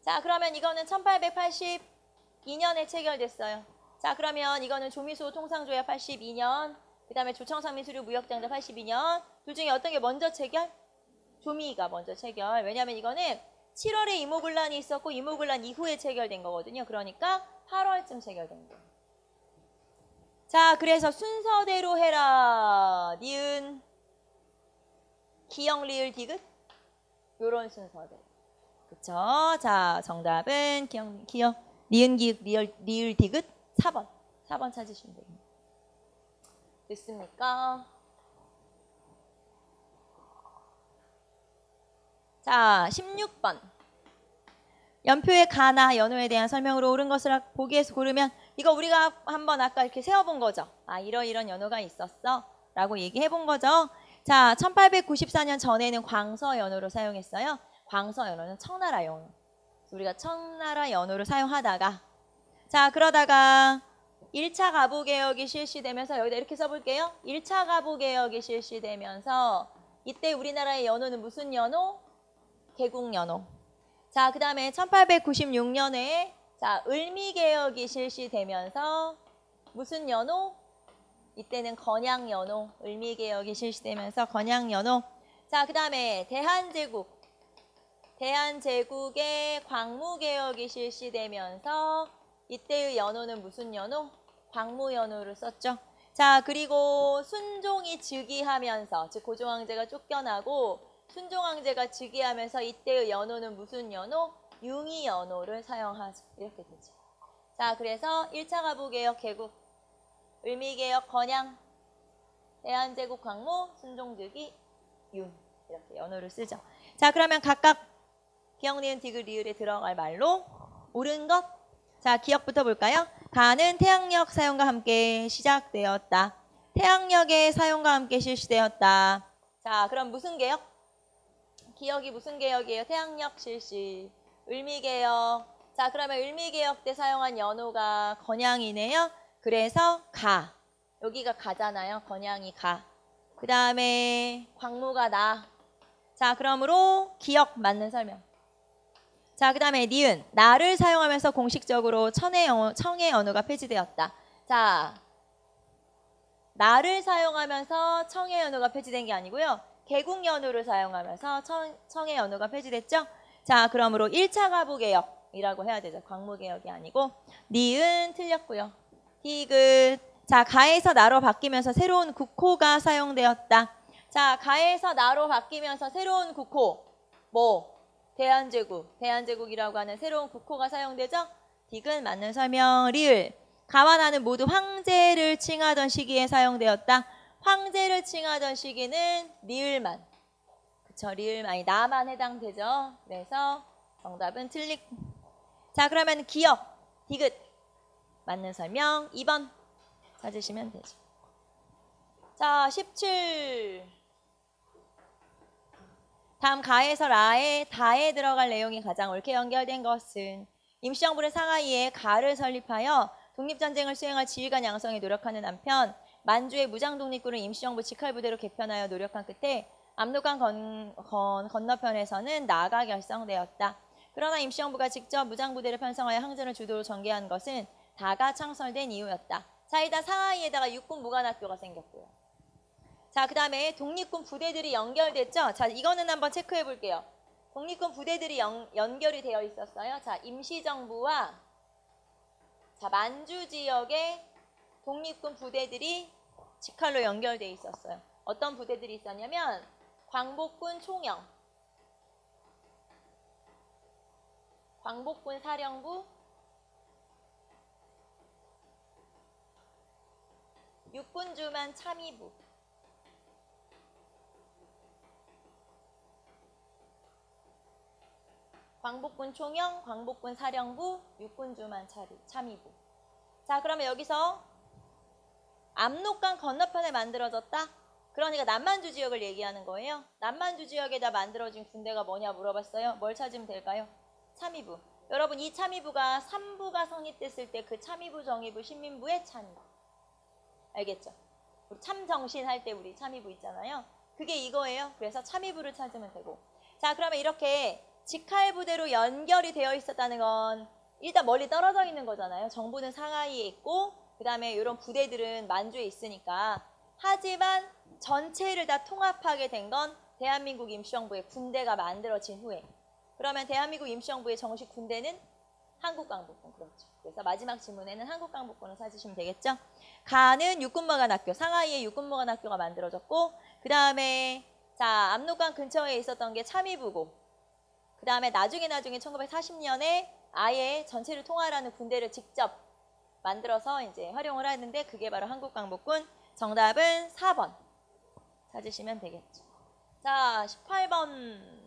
자, 그러면 이거는 1882년에 체결됐어요. 자, 그러면 이거는 조미수 통상조약 82년, 그 다음에 조청상민 수륙 무역장정 82년. 둘 중에 어떤 게 먼저 체결? 조미가 먼저 체결. 왜냐하면 이거는 7월에 이모군란이 있었고 이모군란 이후에 체결된 거거든요. 그러니까 8월쯤 체결된 거예요. 자, 그래서 순서대로 해라. 니은, 기역, 리을, 디귿. 요런 순서대로. 그쵸? 자, 정답은 기역, 니은, 기역, 리을, 디귿 4번. 4번 찾으시면 됩니다. 됐습니까? 자, 16번. 연표의 가나, 연호에 대한 설명으로 옳은 것을 보기에서 고르면 이거 우리가 한번 아까 이렇게 세어본 거죠. 아, 이런 연호가 있었어. 라고 얘기해 본 거죠. 자, 1894년 전에는 광서 연호로 사용했어요. 광서 연호는 청나라 연호. 우리가 청나라 연호를 사용하다가 자, 그러다가 1차 가부개혁이 실시되면서 여기다 이렇게 써볼게요. 1차 가부개혁이 실시되면서 이때 우리나라의 연호는 무슨 연호? 개국연호. 자, 그 다음에 1896년에 자, 을미개혁이 실시되면서 무슨 연호? 이때는 건양연호. 을미개혁이 실시되면서 건양연호. 자, 그 다음에 대한제국의 광무개혁이 실시되면서 이때의 연호는 무슨 연호? 광무연호를 썼죠. 자, 그리고 순종이 즉위하면서 즉 고종황제가 쫓겨나고 순종황제가 즉위하면서 이때의 연호는 무슨 연호? 융의연호를 사용하죠. 이렇게 되죠. 자, 그래서 1차 가부개혁 개국, 을미개혁 건양, 대한제국 광무, 순종즉위, 융 이렇게 연호를 쓰죠. 자, 그러면 각각 기역, 니은, 디귿, 리을에 들어갈 말로 옳은 것. 자, 기역부터 볼까요? 가는 태양력 사용과 함께 시작되었다. 태양력의 사용과 함께 실시되었다. 자, 그럼 무슨 개혁? 기역이 무슨 개혁이에요? 태양력 실시. 을미개혁. 자, 그러면 을미개혁 때 사용한 연호가 건양이네요. 그래서 가. 여기가 가잖아요. 건양이 가. 그 다음에 광무가 나. 자, 그러므로 기역 맞는 설명. 자, 그 다음에 니은. 나를 사용하면서 공식적으로 청해 연호가 폐지되었다. 자, 나를 사용하면서 청해 연호가 폐지된 게 아니고요. 개국 연호를 사용하면서 청해 연호가 폐지됐죠. 자, 그러므로 1차 가부개혁이라고 해야 되죠. 광무개혁이 아니고. 니은 틀렸고요. 디귿. 자, 가에서 나로 바뀌면서 새로운 국호가 사용되었다. 자, 가에서 나로 바뀌면서 새로운 국호. 뭐? 대한제국이라고 하는 새로운 국호가 사용되죠. 디귿 맞는 설명. 리을. 가와 나는 모두 황제를 칭하던 시기에 사용되었다. 황제를 칭하던 시기는 리을만. 그쵸, 리을만. 나만 해당되죠. 그래서 정답은 틀리. 자, 그러면 기역, 디귿 맞는 설명 2번 찾으시면 되죠. 자, 17. 다음 가에서 라에 다에 들어갈 내용이 가장 옳게 연결된 것은 임시정부는 상하이에 가를 설립하여 독립전쟁을 수행할 지휘관 양성에 노력하는 한편 만주의 무장독립군을 임시정부 직할부대로 개편하여 노력한 끝에 압록강 건너편에서는 나가 결성되었다. 그러나 임시정부가 직접 무장부대를 편성하여 항전을 주도로 전개한 것은 다가 창설된 이유였다. 자, 일단 상하이에다가 육군 무관학교가 생겼고요. 자, 그 다음에 독립군 부대들이 연결됐죠? 자, 이거는 한번 체크해 볼게요. 독립군 부대들이 연결이 되어 있었어요. 자, 임시정부와 자, 만주 지역의 독립군 부대들이 직할로 연결돼 있었어요. 어떤 부대들이 있었냐면 광복군 총영, 광복군 사령부, 육군주만 참의부, 광복군 총영, 광복군 사령부, 육군주만 참의부. 자, 그러면 여기서 압록강 건너편에 만들어졌다? 그러니까 남만주 지역을 얘기하는 거예요. 남만주 지역에다 만들어진 군대가 뭐냐 물어봤어요. 뭘 찾으면 될까요? 참의부. 여러분, 이 참의부가 3부가 성립됐을 때 그 참의부, 정의부, 신민부의 참의부. 알겠죠? 우리 참정신 할 때 우리 참의부 있잖아요. 그게 이거예요. 그래서 참의부를 찾으면 되고. 자, 그러면 이렇게 직할부대로 연결이 되어 있었다는 건 일단 멀리 떨어져 있는 거잖아요. 정부는 상하이에 있고 그 다음에 이런 부대들은 만주에 있으니까. 하지만 전체를 다 통합하게 된 건 대한민국 임시정부의 군대가 만들어진 후에. 그러면 대한민국 임시정부의 정식 군대는 한국광복군. 그렇죠. 그래서 마지막 질문에는 한국광복군을 찾으시면 되겠죠. 가는 육군무관학교, 상하이에 육군무관학교가 만들어졌고 그 다음에 자, 압록강 근처에 있었던 게 참의부고 그 다음에 나중에 1940년에 아예 전체를 통할하는 군대를 직접 만들어서 이제 활용을 하는데 그게 바로 한국광복군. 정답은 4번 찾으시면 되겠죠. 자, 18번.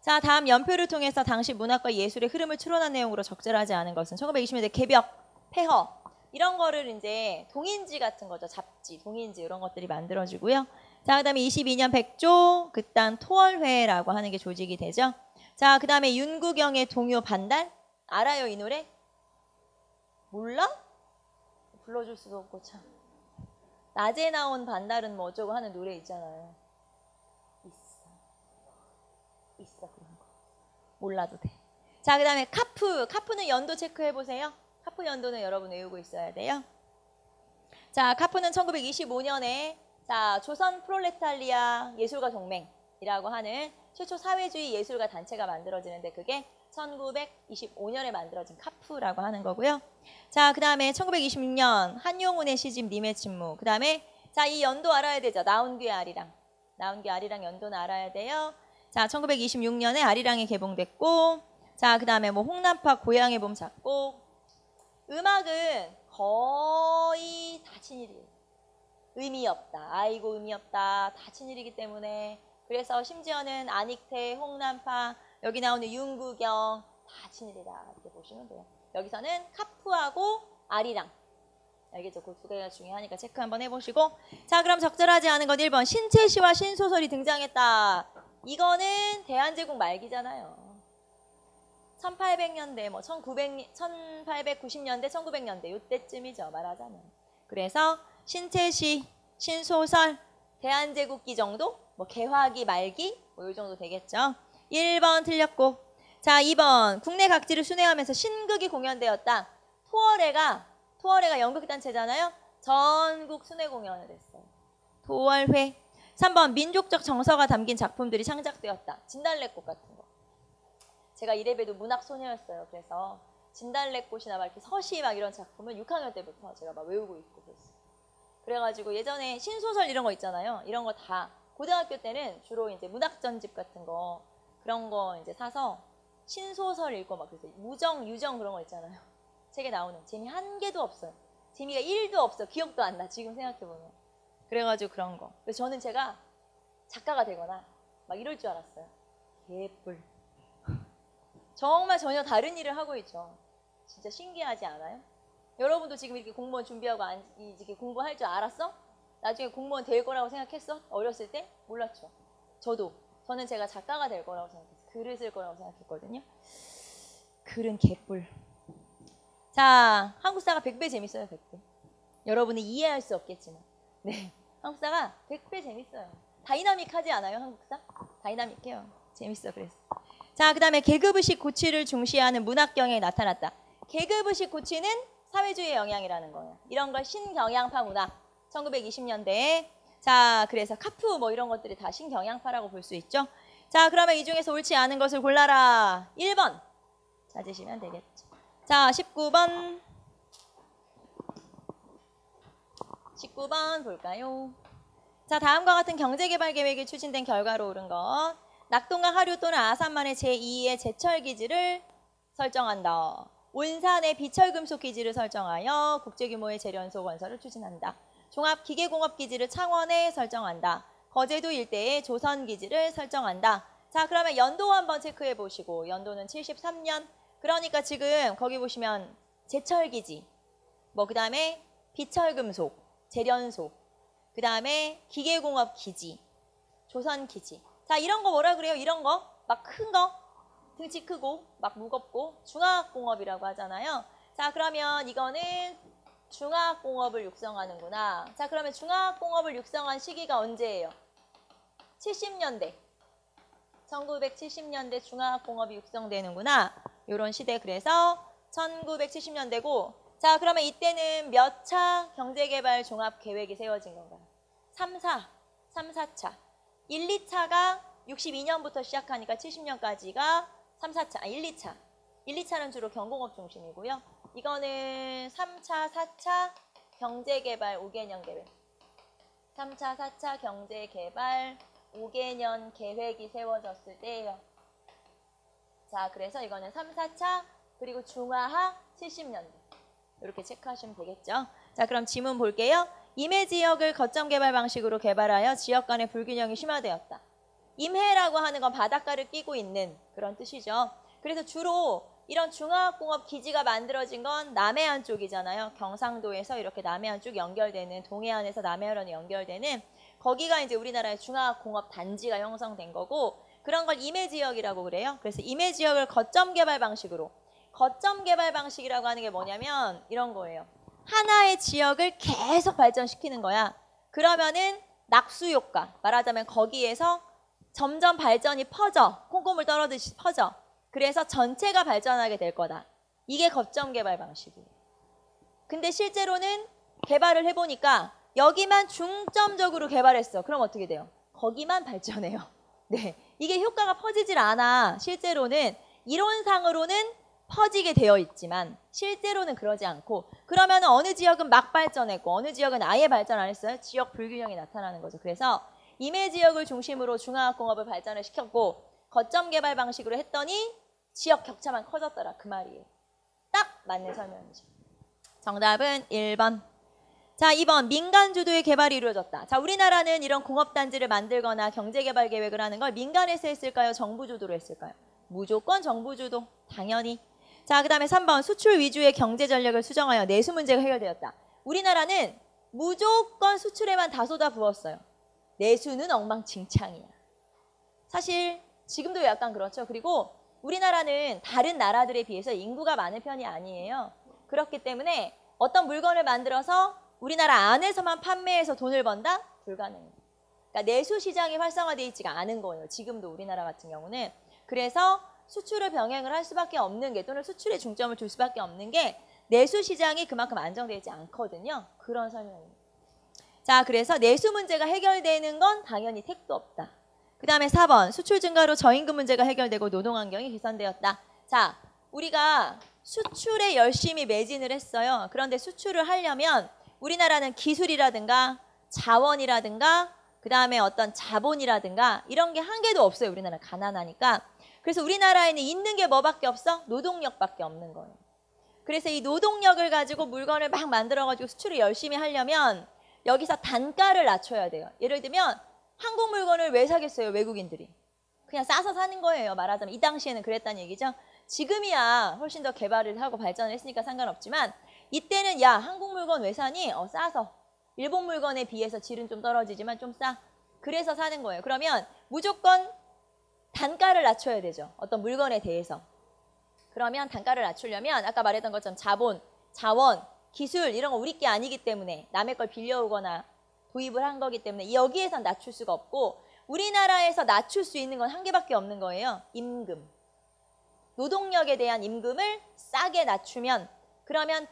자, 다음 연표를 통해서 당시 문학과 예술의 흐름을 추론한 내용으로 적절하지 않은 것은 1920년대 개벽, 폐허 이런 거를 이제 동인지 같은 거죠. 잡지, 동인지 이런 것들이 만들어지고요. 자, 그 다음에 22년 백조 극단 토월회라고 하는 게 조직이 되죠. 자, 그 다음에 윤구경의 동요 반달. 알아요, 이 노래? 몰라? 불러줄 수도 없고 참. 낮에 나온 반달은 뭐 어쩌고 하는 노래 있잖아요. 있어 그런 거. 몰라도 돼. 자, 그 다음에 카프. 카프는 연도 체크해보세요. 카프 연도는 여러분 외우고 있어야 돼요. 자, 카프는 1925년에 자, 조선 프롤레타리아 예술가 동맹이라고 하는 최초 사회주의 예술가 단체가 만들어지는데 그게 1925년에 만들어진 카프라고 하는 거고요. 자, 그 다음에 1926년 한용운의 시집 님의 침묵. 그 다음에 자, 이 연도 알아야 되죠. 나온귀의 아리랑. 나온귀의 아리랑 연도는 알아야 돼요. 자, 1926년에 아리랑이 개봉됐고 자, 그 다음에 뭐 홍남파 고향의 봄 작곡. 음악은 거의 다 친일이에요. 의미 없다. 아이고 의미 없다. 다 친일이기 때문에 그래서 심지어는 안익태, 홍남파, 여기 나오는 윤구경 다 친일이다. 이렇게 보시면 돼요. 여기서는 카프하고 아리랑. 알겠죠? 그 두 개가 중요하니까 체크 한번 해보시고. 자, 그럼 적절하지 않은 건 1번. 신체시와 신소설이 등장했다. 이거는 대한제국 말기잖아요. 1800년대, 뭐 1890년대, 1900년대 이때쯤이죠. 말하자면. 그래서 신체시, 신소설, 대한제국기 정도, 뭐 개화기, 말기 뭐 이 정도 되겠죠. 1번 틀렸고. 자, 2번. 국내 각지를 순회하면서 신극이 공연되었다. 토월회가 연극단체잖아요. 전국 순회 공연을 했어요. 토월회. 3번. 민족적 정서가 담긴 작품들이 창작되었다. 진달래꽃 같은 거. 제가 이래봬도 문학소녀였어요. 그래서 진달래꽃이나 막 이렇게 서시 막 이런 작품을 6학년 때부터 제가 막 외우고 있고 그랬어요. 그래가지고 예전에 신소설 이런 거 있잖아요. 이런 거 다 고등학교 때는 주로 이제 문학전집 같은 거 그런 거 이제 사서 신소설 읽고 막 그래서 무정, 유정 그런 거 있잖아요. 책에 나오는 재미 한 개도 없어요. 재미가 1도 없어. 기억도 안 나. 지금 생각해보면. 그래가지고 그런 거. 그래서 저는 제가 작가가 되거나 막 이럴 줄 알았어요. 개뿔. 정말 전혀 다른 일을 하고 있죠. 진짜 신기하지 않아요? 여러분도 지금 이렇게 공무원 준비하고 이렇게 공부할 줄 알았어? 나중에 공무원 될 거라고 생각했어? 어렸을 때? 몰랐죠. 저는 제가 작가가 될 거라고 생각했어요. 글을 쓸 거라고 생각했거든요. 글은 개뿔. 자, 한국사가 100배 재밌어요. 100배. 여러분이 이해할 수 없겠지만 네, 한국사가 100배 재밌어요. 다이나믹하지 않아요? 한국사? 다이나믹해요. 재밌어. 그래서 자, 그 다음에 계급의식 고취를 중시하는 문학 경향이 나타났다. 계급의식 고취는 사회주의의 영향이라는 거예요. 이런 걸 신경향파 문학. 1920년대에. 자, 그래서 카프 뭐 이런 것들이 다 신경향파라고 볼 수 있죠. 자, 그러면 이 중에서 옳지 않은 것을 골라라. 1번 찾으시면 되겠죠. 자, 19번. 19번 볼까요? 자, 다음과 같은 경제개발계획이 추진된 결과로 옳은 것. 낙동강 하류 또는 아산만의 제2의 제철기지를 설정한다. 온산의 비철금속기지를 설정하여 국제규모의 재련소 건설을 추진한다. 종합기계공업기지를 창원에 설정한다. 거제도 일대에 조선기지를 설정한다. 자, 그러면 연도 한번 체크해 보시고, 연도는 73년. 그러니까 지금 거기 보시면 제철기지, 뭐 그 다음에 비철금속, 재련소, 그 다음에 기계공업기지, 조선기지. 자, 이런 거 뭐라 그래요? 이런 거? 막 큰 거? 등치 크고 막 무겁고 중화학공업이라고 하잖아요. 자, 그러면 이거는 중화학공업을 육성하는구나. 자, 그러면 중화학공업을 육성한 시기가 언제예요? 70년대. 1970년대 중화학공업이 육성되는구나. 이런 시대. 그래서 1970년대고, 자, 그러면 이때는 몇 차 경제개발 종합계획이 세워진 건가요? 3, 4차. 1, 2차가 62년부터 시작하니까 70년까지가 3, 4차, 1, 2차. 1, 2차는 주로 경공업 중심이고요. 이거는 3차, 4차 경제개발 5개년 계획. 3차, 4차 경제개발 5개년 계획이 세워졌을 때예요. 자, 그래서 이거는 3, 4차 그리고 중화하 70년대. 이렇게 체크하시면 되겠죠. 자, 그럼 지문 볼게요. 임해 지역을 거점 개발 방식으로 개발하여 지역 간의 불균형이 심화되었다. 임해라고 하는 건 바닷가를 끼고 있는 그런 뜻이죠. 그래서 주로 이런 중화학공업 기지가 만들어진 건 남해안 쪽이잖아요. 경상도에서 이렇게 남해안 쪽 연결되는, 동해안에서 남해안으로 연결되는, 거기가 이제 우리나라의 중화학공업 단지가 형성된 거고, 그런 걸 임해 지역이라고 그래요. 그래서 임해 지역을 거점 개발 방식으로. 거점 개발 방식이라고 하는 게 뭐냐면 이런 거예요. 하나의 지역을 계속 발전시키는 거야. 그러면은 낙수 효과, 말하자면 거기에서 점점 발전이 퍼져. 콩고물 떨어지듯이 퍼져. 그래서 전체가 발전하게 될 거다. 이게 거점 개발 방식이에요. 근데 실제로는 개발을 해보니까 여기만 중점적으로 개발했어. 그럼 어떻게 돼요? 거기만 발전해요. 네, 이게 효과가 퍼지질 않아. 실제로는 이론상으로는 퍼지게 되어 있지만 실제로는 그러지 않고, 그러면 어느 지역은 막 발전했고 어느 지역은 아예 발전 안 했어요? 지역 불균형이 나타나는 거죠. 그래서 임해 지역을 중심으로 중화학공업을 발전을 시켰고 거점 개발 방식으로 했더니 지역 격차만 커졌더라. 그 말이에요. 딱 맞는 설명이죠. 정답은 1번. 자, 2번. 민간 주도의 개발이 이루어졌다. 자, 우리나라는 이런 공업단지를 만들거나 경제개발 계획을 하는 걸 민간에서 했을까요? 정부 주도로 했을까요? 무조건 정부 주도. 당연히. 자, 그 다음에 3번. 수출 위주의 경제 전략을 수정하여 내수 문제가 해결되었다. 우리나라는 무조건 수출에만 다 쏟아부었어요. 내수는 엉망진창이야. 사실 지금도 약간 그렇죠. 그리고 우리나라는 다른 나라들에 비해서 인구가 많은 편이 아니에요. 그렇기 때문에 어떤 물건을 만들어서 우리나라 안에서만 판매해서 돈을 번다? 불가능해요. 그러니까 내수 시장이 활성화되어 있지가 않은 거예요. 지금도 우리나라 같은 경우는. 그래서 수출을 병행을 할 수밖에 없는 게, 또는 수출에 중점을 둘 수밖에 없는 게 내수 시장이 그만큼 안정되어 있지 않거든요. 그런 설명입니다. 자, 그래서 내수 문제가 해결되는 건 당연히 택도 없다. 그 다음에 4번. 수출 증가로 저임금 문제가 해결되고 노동환경이 개선되었다. 자, 우리가 수출에 열심히 매진을 했어요. 그런데 수출을 하려면 우리나라는 기술이라든가 자원이라든가 그 다음에 어떤 자본이라든가 이런 게 한 개도 없어요. 우리나라 가난하니까. 그래서 우리나라에는 있는 게 뭐밖에 없어? 노동력밖에 없는 거예요. 그래서 이 노동력을 가지고 물건을 막 만들어가지고 수출을 열심히 하려면 여기서 단가를 낮춰야 돼요. 예를 들면 한국 물건을 왜 사겠어요? 외국인들이. 그냥 싸서 사는 거예요. 말하자면 이 당시에는 그랬다는 얘기죠. 지금이야 훨씬 더 개발을 하고 발전을 했으니까 상관없지만 이때는 야, 한국 물건 왜 사니? 싸서. 일본 물건에 비해서 질은 좀 떨어지지만 좀 싸. 그래서 사는 거예요. 그러면 무조건 단가를 낮춰야 되죠. 어떤 물건에 대해서. 그러면 단가를 낮추려면 아까 말했던 것처럼 자본, 자원, 기술 이런 거 우리 게 아니기 때문에 남의 걸 빌려오거나 도입을 한 거기 때문에 여기에선 낮출 수가 없고, 우리나라에서 낮출 수 있는 건 한 개밖에 없는 거예요. 임금. 노동력에 대한 임금을 싸게 낮추면 그러면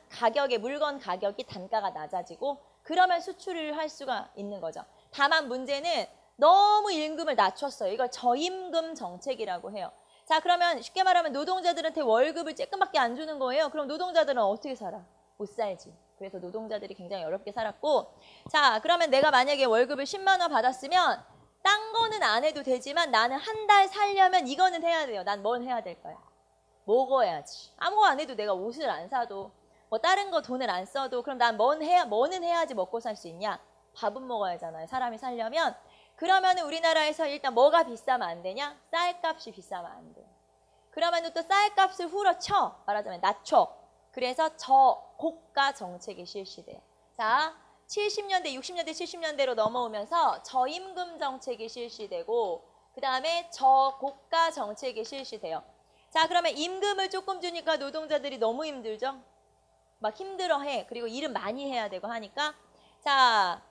물건 가격이 단가가 낮아지고 그러면 수출을 할 수가 있는 거죠. 다만 문제는 너무 임금을 낮췄어요. 이걸 저임금 정책이라고 해요. 자, 그러면 쉽게 말하면 노동자들한테 월급을 조금밖에 안 주는 거예요. 그럼 노동자들은 어떻게 살아? 못 살지. 그래서 노동자들이 굉장히 어렵게 살았고, 자, 그러면 내가 만약에 월급을 10만 원 받았으면 딴 거는 안 해도 되지만 나는 한 달 살려면 이거는 해야 돼요. 난 뭘 해야 될까요? 먹어야지. 아무거 안 해도 내가 옷을 안 사도 뭐 다른 거 돈을 안 써도 그럼 난 뭐는 해야지 먹고 살 수 있냐? 밥은 먹어야 하잖아요. 사람이 살려면. 그러면 우리나라에서 일단 뭐가 비싸면 안 되냐? 쌀값이 비싸면 안 돼. 그러면 또 쌀값을 후려쳐. 말하자면 낮춰. 그래서 저고가 정책이 실시돼요. 자, 70년대, 60년대, 70년대로 넘어오면서 저임금 정책이 실시되고 그 다음에 저고가 정책이 실시돼요. 자, 그러면 임금을 조금 주니까 노동자들이 너무 힘들죠? 막 힘들어해. 그리고 일은 많이 해야 되고 하니까. 자,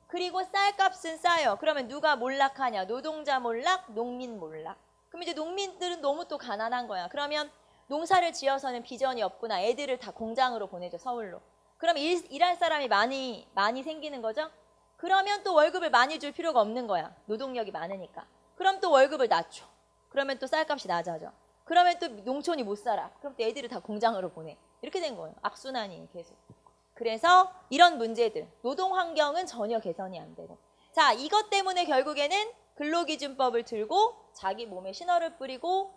그리고 쌀값은 싸요. 그러면 누가 몰락하냐? 노동자 몰락, 농민 몰락. 그럼 이제 농민들은 너무 또 가난한 거야. 그러면 농사를 지어서는 비전이 없구나. 애들을 다 공장으로 보내죠, 서울로. 그럼 일할 사람이 많이 생기는 거죠? 그러면 또 월급을 많이 줄 필요가 없는 거야. 노동력이 많으니까. 그럼 또 월급을 낮춰. 그러면 또 쌀값이 낮아져. 그러면 또 농촌이 못 살아. 그럼 또 애들을 다 공장으로 보내. 이렇게 된 거예요. 악순환이 계속. 그래서 이런 문제들, 노동 환경은 전혀 개선이 안 되고. 자, 이것 때문에 결국에는 근로기준법을 들고 자기 몸에 신호를 뿌리고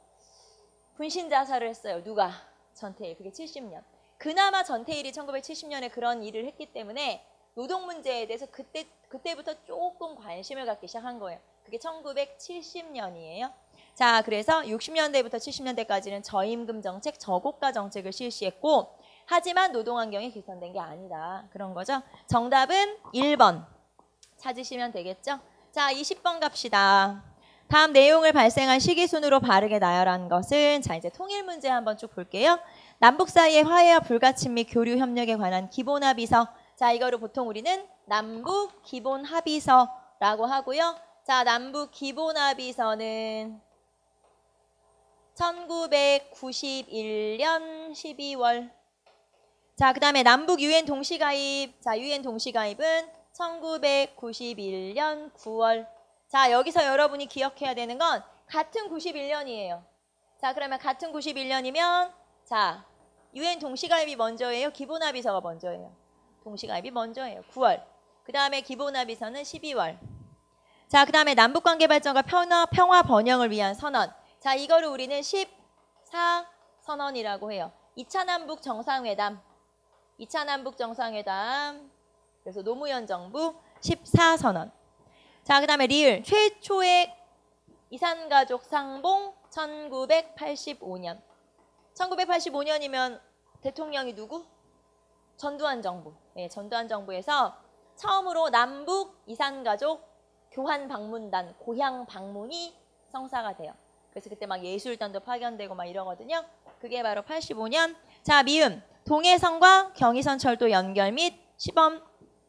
분신 자살을 했어요. 누가? 전태일. 그게 70년. 그나마 전태일이 1970년에 그런 일을 했기 때문에 노동 문제에 대해서 그때부터 조금 관심을 갖기 시작한 거예요. 그게 1970년이에요. 자, 그래서 60년대부터 70년대까지는 저임금 정책, 저고가 정책을 실시했고 하지만 노동 환경이 개선된 게 아니다. 그런 거죠. 정답은 1번 찾으시면 되겠죠. 자, 20번 갑시다. 다음 내용을 발생한 시기 순으로 바르게 나열한 것은 자, 이제 통일 문제 한번 쭉 볼게요. 남북 사이의 화해와 불가침 및 교류 협력에 관한 기본 합의서. 자, 이거를 보통 우리는 남북 기본 합의서라고 하고요. 자, 남북 기본 합의서는 1991년 12월. 자, 그 다음에 남북 유엔 동시가입. 자, 유엔 동시가입은 1991년 9월. 자, 여기서 여러분이 기억해야 되는 건 같은 91년이에요. 자, 그러면 같은 91년이면 자, 유엔 동시가입이 먼저예요? 기본합의서가 먼저예요? 동시가입이 먼저예요. 9월. 그 다음에 기본합의서는 12월. 자, 그 다음에 남북관계 발전과 평화 번영을 위한 선언. 자, 이거를 우리는 14선언이라고 해요. 2차 남북 정상회담. 2차 남북 정상회담. 그래서 노무현 정부 14선언. 자, 그 다음에 리을. 최초의 이산가족 상봉 1985년. 1985년이면 대통령이 누구? 전두환 정부. 네, 전두환 정부에서 처음으로 남북 이산가족 교환 방문단, 고향 방문이 성사가 돼요. 그래서 그때 막 예술단도 파견되고 막 이러거든요. 그게 바로 85년. 자, 미음. 동해선과 경의선 철도 연결 및 시범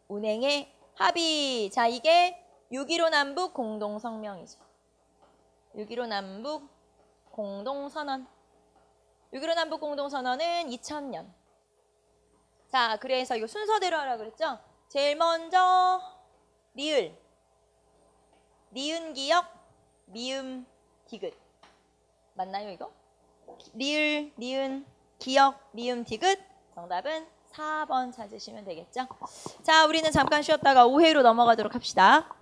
운행의 합의. 자, 이게 6.15 남북 공동성명이죠. 6.15 남북 공동선언. 6.15 남북 공동선언은 2000년. 자, 그래서 이거 순서대로 하라 그랬죠? 제일 먼저 리을. 니은 기역, 미음 디귿. 맞나요, 이거? 리을, 니은, 기역, 미음 디귿. 정답은 4번 찾으시면 되겠죠? 자, 우리는 잠깐 쉬었다가 5회로 넘어가도록 합시다.